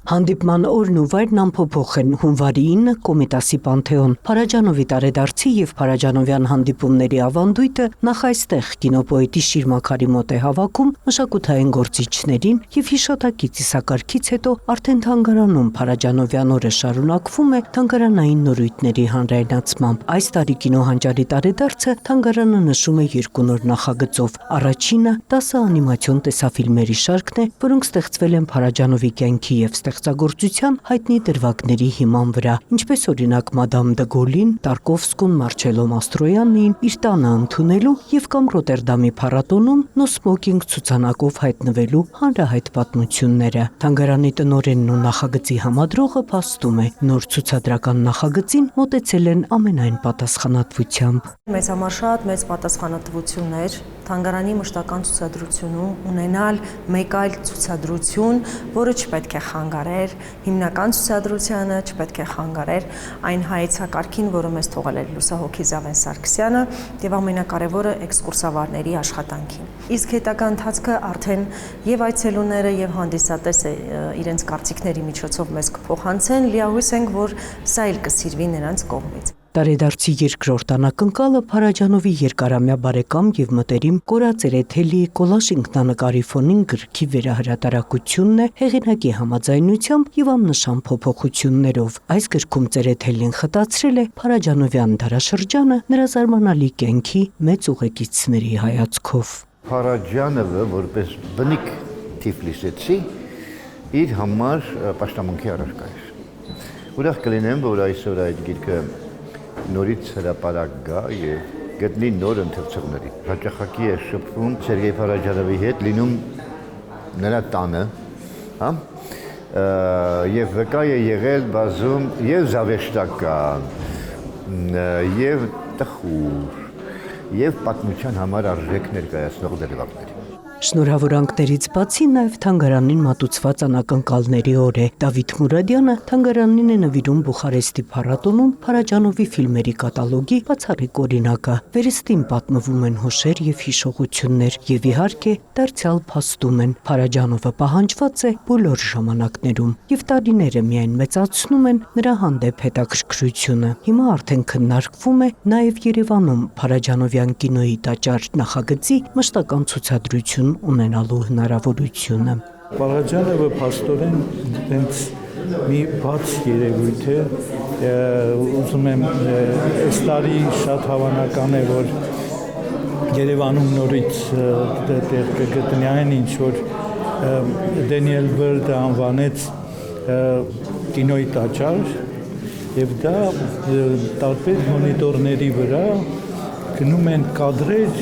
Հանդիպման օրն ու վայրն անփոփոխ են հունվարի 9 Կոմիտասի Պանթեոն, Փարաջանովի տարեդարձի եւ Փարաջանովյան հանդիպումների ավանդույթը նախ այստեղ կինոպոետի Շիրմաքարի մոտ է հավաքում մշակութային գործիչներին եւ հիշատակի ծիսակարգից հետո արդեն թանգարանում Փարաջանովյան օրը շարունակվում է թանգարանային նորույթների հանրայնացմամբ։ Այս տարի կինոհանճարի տարեդարձը թանգարանը նշում է 2 նոր նախագծով։ Առաջինը 10 անիմացիոն տեսաֆիլմերի շարքն է, որոնք ստեղծվել են Փարաջանովի կյանքի եւ ստեղծագործության հայտնի դրվագների հիման վրա, ինչպես օրինակ Մադամ դը Գոլին, Տարկովսկուն, Մարչելո Մաստրոյանին իր տանը ընդունելու եւ կամ Ռոտերդամի փառատոնում No Smoking ցուցանակով հայտնվելու հանրահայտ պատմությունները։ Թանգարանի տնօրենն ու նախագծի համադրողը փաստում է, նոր ցուցադրական նախագծին մոտեցել են ամենայն պատասխանատվությամբ։ Մեզ համար շատ մեծ պատասխանատվություն էր թանգարանի մշտական ցուցադրությունում ունենալ մեկ այլ ցուցադրություն, որը չպետք է խանգարեր հիմնական ցուցադրությանը, չպետք է խանգարեր այն հայեցակարգին, որը մեզ թողել էր լուսահոգի Զավեն Սարգսյանը եւ ամենակարևորը էքսկուրսավարների աշխատանքին։ Իսկ հետագա ընթացքը արդեն եւ այցելուները եւ հանդիսատեսը իրենց կարծիքների միջոցով մեզ կփոխանցեն, լիահույս ենք, որ սա էլ կսիրվի նրանց կողմից։ Տարեդարձի երկրորդ անակնկալը Փարաջանովի երկարամյա բարեկամ եւ մտերիմ Կորած Էրեթելի կոլաժ ինքնանկարի ֆոնին գրքի վերահրատարակությունն է հեղինակի համաձայնությամբ եւ աննշան փոփոխություններով։ Այս գրքում Էրեթելին խտացրել է Փարաջանովյան դարաշրջանը նրա զարմանալի կյանքի մեծ ուղեկիցների հայացքով։ Փարաջանովը որպես բնիկ թիֆլիսեցի իր համար պաշտամունքի առարկա էր։ Ուրախ կլինեմ, որ այսօր այդ գիրքը նորից հրապարակ գա եւ գտնի նոր ընթերցողների։ Հաճախակի է շփվում Սերգեյ Փարաջանովի հետ, լինում նրա տանը, հա, եւ վկա է եղել բազում եւ զավեշտական, եւ տխուր, եւ պատմության համար արժեք ներկայացնող դրվագներ։ Շնորհավորանքներից բացի նաև թանգարանին մատուցված անակնկալների օր է։ Դավիթ Մուրադյանը թանգարանին է նվիրում Բուխարեստի փառատոնում Փարաջանովի ֆիլմերի կատալոգի բացառիկ օրինակը։ Վերստին պատմվում են հուշեր եւ հիշողություններ եւ իհարկե դարձյալ փաստում են Փարաջանովը պահանջված է բոլոր ժամանակներում եւ տարիները միայն մեծացնում են նրա հանդեպ հետաքրքրությունը։ Հիմա արդեն քննարկվում է նաև Երևանում Փարաջանովյան կինոյի տաճար նախագծի մշտական ցուցադրություն ունենալու հնարավորությունը։ Փարաջանովը փաստորեն հենց մի բաց երևույթ է, ուզում եմ այս տարի շատ հավանական է, որ Երևանում նորից տեղ կգտնի այն ինչ որ Դենիել Բերդը անվանեց կինոյի տաճար եւ դա տարբեր մոնիտորների վրա գնում են կադրեր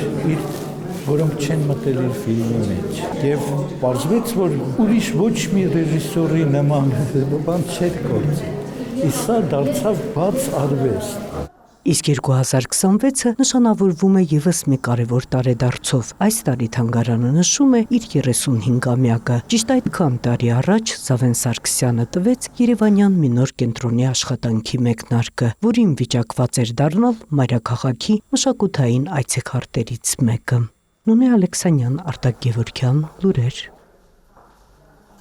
որոնք չեն մտել իր ֆիլմի մեջ եւ պարզվեց որ ուրիշ ոչ մի ռեժիսորի նման բան չէր գործել։ Իսկ սա դարձավ բաց արվեստ։ Իսկ 2026-ը նշանավորվում է եւս մի կարևոր տարեդարձով։ Այս տարի թանգարանը նշում է իր 35-ամյակը։ Ճիշտ այդքան տարի առաջ Զավեն Սարգսյանը տվեց Երևանյան մի նոր կենտրոնի աշխատանքի մեկնարկը, որին վիճակված էր դառնալ մայրաքաղաքի մշակութային այցեքարտերից մեկը։ Նունե Ալեքսանյան, Արտակ Գևորգյան, լուրեր։